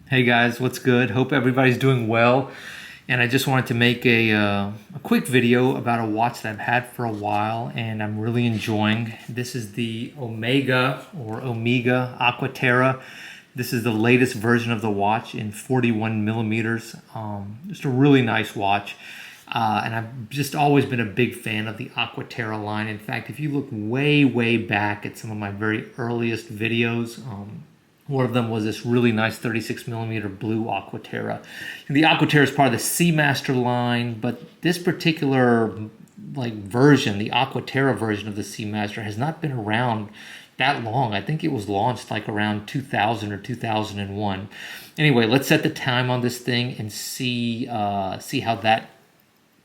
Hey guys, what's good? Hope everybody's doing well. And I just wanted to make a quick video about a watch that I've had for a while and I'm really enjoying. This is the Omega Aqua Terra. This is the latest version of the watch in 41 millimeters. Just a really nice watch. And I've just always been a big fan of the Aqua Terra line. In fact, if you look way back at some of my very earliest videos, one of them was this really nice 36 millimeter blue Aqua Terra. And the Aqua Terra is part of the Seamaster line, but this particular version, the Aqua Terra version of the Seamaster, has not been around that long. I think it was launched like around 2000 or 2001. Anyway, let's set the time on this thing and see how that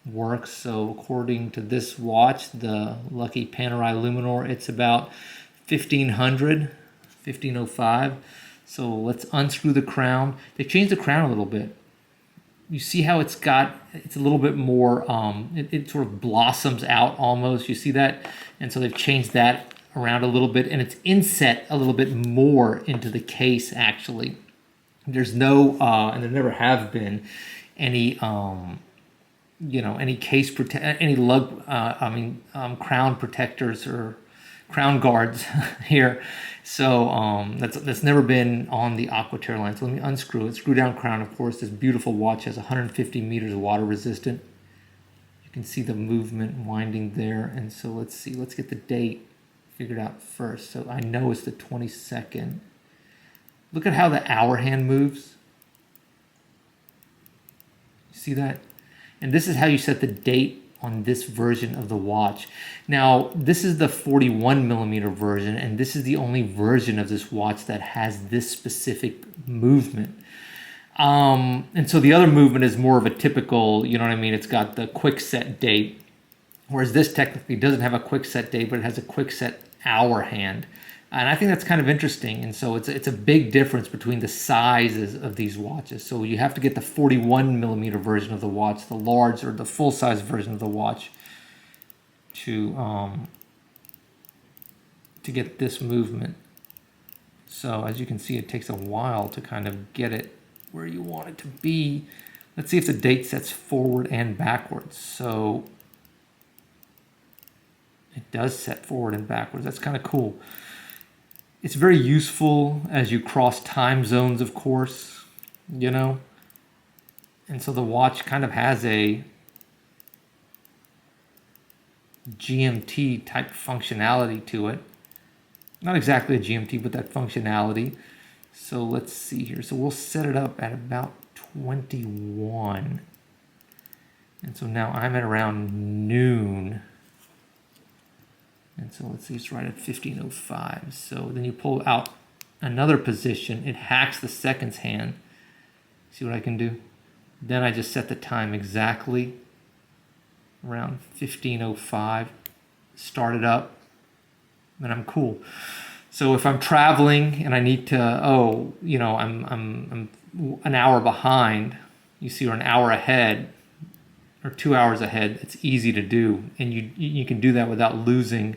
works. So according to this watch, the Lucky Panerai Luminor, it's about 1505. So let's unscrew the crown. They changed the crown a little bit. You see how it's a little bit more, it sort of blossoms out almost. You see that? And so they've changed that around a little bit, and it's inset a little bit more into the case actually. There's no, and there never have been any, any crown protectors or crown guards here. So that's never been on the Aqua Terra line. So let me unscrew it. Screw down crown, of course. This beautiful watch has 150 meters water resistant. You can see the movement winding there. And so let's see. Let's get the date figured out first. So I know it's the 22nd. Look at how the hour hand moves. You see that? And this is how you set the date on this version of the watch. Now, this is the 41 millimeter version, and this is the only version of this watch that has this specific movement. And so the other movement is more of a typical, you know what I mean? It's got the quick set date, whereas this technically doesn't have a quick set date, but it has a quick set hour hand. And I think that's kind of interesting. And so it's a big difference between the sizes of these watches. So you have to get the 41 millimeter version of the watch, the large or the full size version of the watch to get this movement. So as you can see, it takes a while to kind of get it where you want it to be. Let's see if the date sets forward and backwards. So it does set forward and backwards. That's kind of cool. It's very useful as you cross time zones, of course, And so the watch kind of has a GMT type functionality to it. Not exactly a GMT, but that functionality. So let's see here. So we'll set it up at about 21. And so now I'm at around noon. And so let's see, it's right at 1505. So then you pull out another position. It hacks the seconds hand. See what I can do? Then I just set the time exactly around 1505. Start it up, and I'm cool. So if I'm traveling and I need to, I'm an hour behind. You see, or an hour ahead, or 2 hours ahead. It's easy to do, and you can do that without losing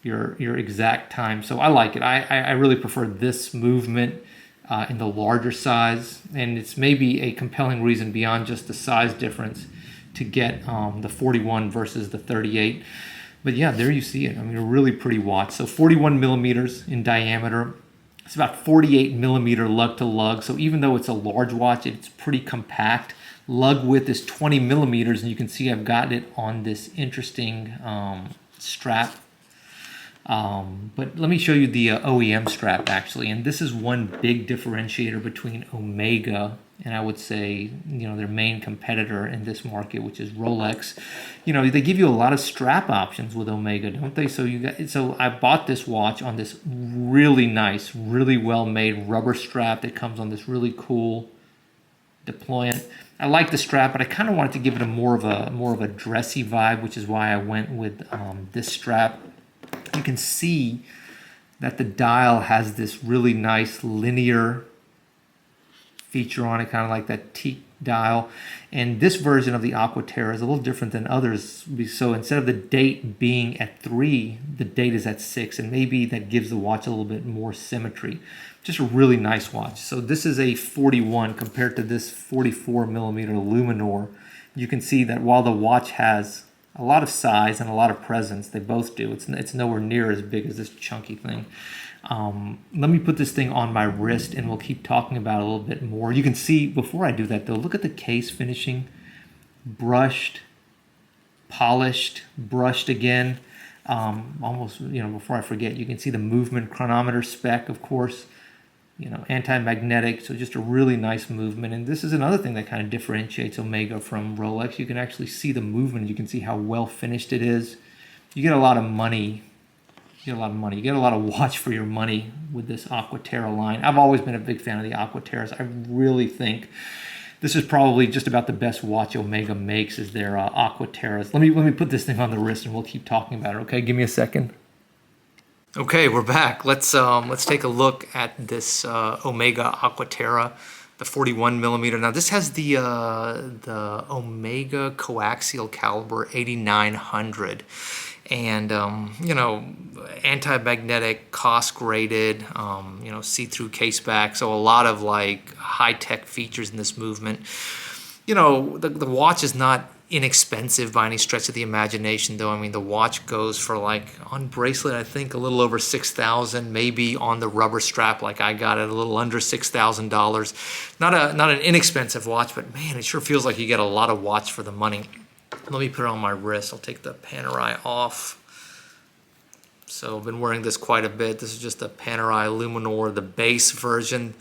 your exact time. So I like it. I really prefer this movement in the larger size, and it's maybe a compelling reason beyond just the size difference to get the 41 versus the 38. But yeah, there you see it. I mean, a really pretty watch. So 41 millimeters in diameter. It's about 48 millimeter lug to lug. So even though it's a large watch, it's pretty compact. Lug width is 20 millimeters, and you can see I've got it on this interesting strap. But let me show you the OEM strap actually, and this is one big differentiator between Omega and I would say their main competitor in this market, which is Rolex. They give you a lot of strap options with Omega, don't they? So I bought this watch on this really nice, really well made rubber strap that comes on this really cool deployant. I like the strap, but I kind of wanted to give it a more of a dressy vibe, which is why I went with this strap. You can see that the dial has this really nice linear feature on it, kind of like that teak dial. And this version of the Aqua Terra is a little different than others. So instead of the date being at 3, the date is at 6, and maybe that gives the watch a little bit more symmetry. Just a really nice watch. So this is a 41 compared to this 44 millimeter Luminor. You can see that while the watch has a lot of size and a lot of presence, they both do. It's nowhere near as big as this chunky thing. Let me put this thing on my wrist and we'll keep talking about it a little bit more. You can see, before I do that though, look at the case finishing. Brushed, polished, brushed again. Almost, before I forget, you can see the movement chronometer spec, of course. Anti-magnetic, so just a really nice movement. And this is another thing that kind of differentiates Omega from Rolex. You can actually see the movement. You can see how well finished it is. You get a lot of money. You get a lot of watch for your money with this Aqua Terra line. I've always been a big fan of the Aqua Terras. I really think this is probably just about the best watch Omega makes, is their Aqua Terras. Let me put this thing on the wrist and we'll keep talking about it. Okay, give me a second. Okay, we're back. Let's take a look at this Omega Aqua Terra, the 41 millimeter. Now this has the Omega coaxial caliber 8900, and anti-magnetic, cost graded, see-through case back. So a lot of like high-tech features in this movement. The watch is not inexpensive by any stretch of the imagination, though. I mean, the watch goes for, like, on bracelet, I think a little over $6,000, maybe on the rubber strap, like I got it, a little under $6,000. Not an inexpensive watch, but man, it sure feels like you get a lot of watch for the money. Let me put it on my wrist. I'll take the Panerai off. So I've been wearing this quite a bit. This is just the Panerai Luminor, the base version.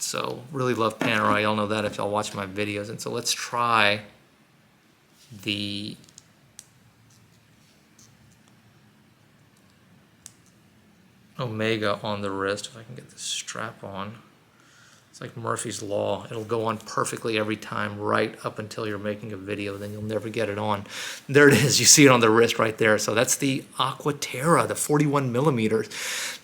So really love Panerai. Y'all know that if y'all watch my videos. And so let's try the Omega on the wrist. If I can get this strap on. It's like Murphy's Law. It'll go on perfectly every time, right up until you're making a video. Then you'll never get it on. There it is. You see it on the wrist right there. So that's the Aqua Terra, the 41 millimeters,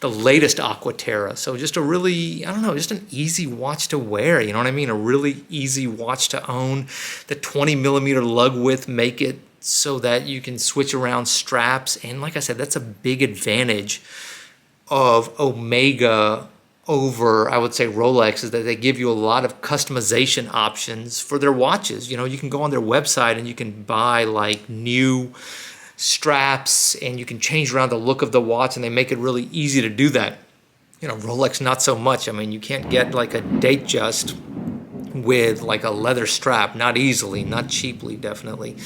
the latest Aqua Terra. So just a really, I don't know, just an easy watch to wear. You know what I mean? A really easy watch to own. The 20 millimeter lug width make it so that you can switch around straps. And like I said, that's a big advantage of Omega over, I would say, Rolex, is that they give you a lot of customization options for their watches. You can go on their website and you can buy like new straps and you can change around the look of the watch, and they make it really easy to do that. Rolex, not so much. I mean, you can't get like a Datejust with like a leather strap, not easily, not cheaply, definitely.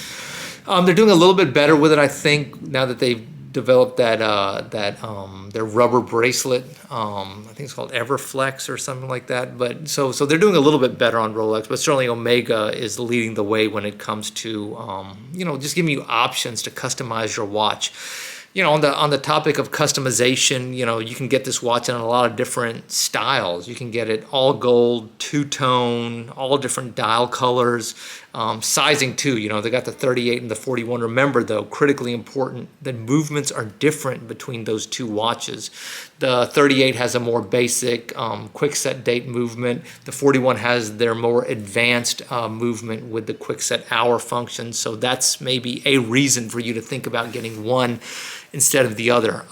They're doing a little bit better with it, I think, now that they've developed their rubber bracelet. I think it's called Everflex or something like that. But so they're doing a little bit better on Rolex, but certainly Omega is leading the way when it comes to just giving you options to customize your watch. On the topic of customization, you can get this watch in a lot of different styles. You can get it all gold, two-tone, all different dial colors, sizing too. They got the 38 and the 41. Remember, though, critically important, the movements are different between those two watches. The 38 has a more basic quick set date movement. The 41 has their more advanced movement with the quick set hour function. So that's maybe a reason for you to think about getting one instead of the other.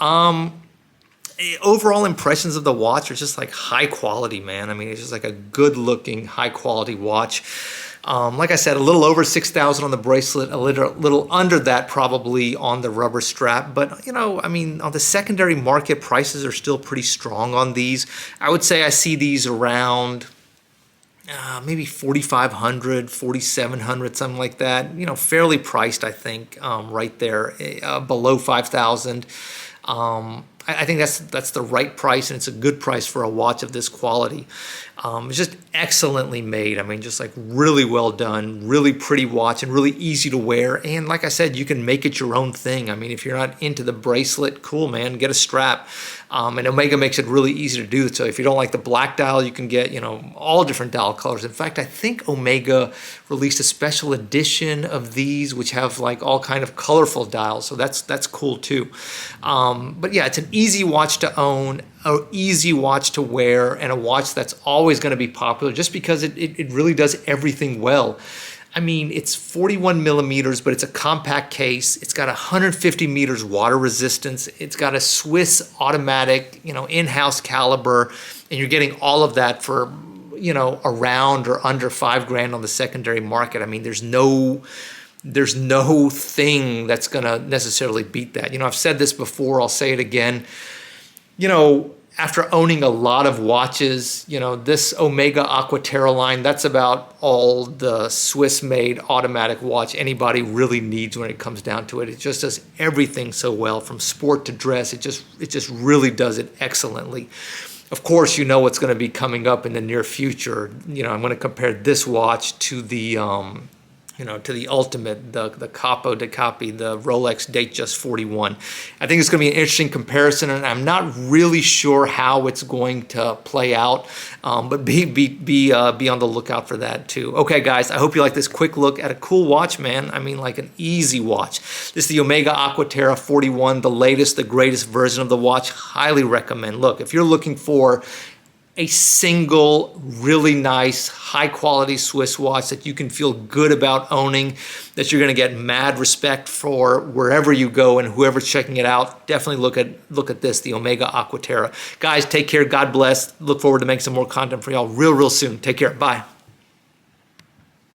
Overall impressions of the watch are just like high quality, man. I mean, it's just like a good looking, high quality watch. Like I said, a little over $6,000 on the bracelet, a little under that probably on the rubber strap. But, I mean, on the secondary market, prices are still pretty strong on these. I would say I see these around maybe $4,500, $4,700, something like that. Fairly priced, I think, right there, below $5,000. I think that's the right price, and it's a good price for a watch of this quality. It's just excellently made. I mean, just like really well done, really pretty watch, and really easy to wear. And like I said, you can make it your own thing. I mean, if you're not into the bracelet, cool, man, get a strap. And Omega makes it really easy to do that. So if you don't like the black dial, you can get, you know, all different dial colors. In fact, I think Omega released a special edition of these, which have like all kind of colorful dials. So that's cool too. But yeah, it's an easy watch to own, an easy watch to wear, and a watch that's always going to be popular just because it really does everything well. I mean, it's 41 millimeters, but it's a compact case. It's got 150 meters water resistance. It's got a Swiss automatic, you know, in-house caliber, and you're getting all of that for, you know, around or under $5,000 on the secondary market. I mean, there's no thing that's gonna necessarily beat that. You know, I've said this before, I'll say it again. You know, after owning a lot of watches, you know, this Omega Aqua Terra line, that's about all the Swiss-made automatic watch anybody really needs when it comes down to it. It just does everything so well, from sport to dress. It just really does it excellently. Of course, you know what's going to be coming up in the near future. You know, I'm going to compare this watch to the you know, to the ultimate, the Capo di Capi, the Rolex Datejust 41. I think it's going to be an interesting comparison, and I'm not really sure how it's going to play out, but be on the lookout for that too. Okay, guys, I hope you like this quick look at a cool watch, man. I mean, like an easy watch. This is the Omega Aqua Terra 41, the latest, the greatest version of the watch. Highly recommend. Look, if you're looking for a single, really nice, high-quality Swiss watch that you can feel good about owning, that you're going to get mad respect for wherever you go and whoever's checking it out, definitely look at this, the Omega Aqua Terra. Guys, take care. God bless. Look forward to making some more content for y'all real soon. Take care. Bye.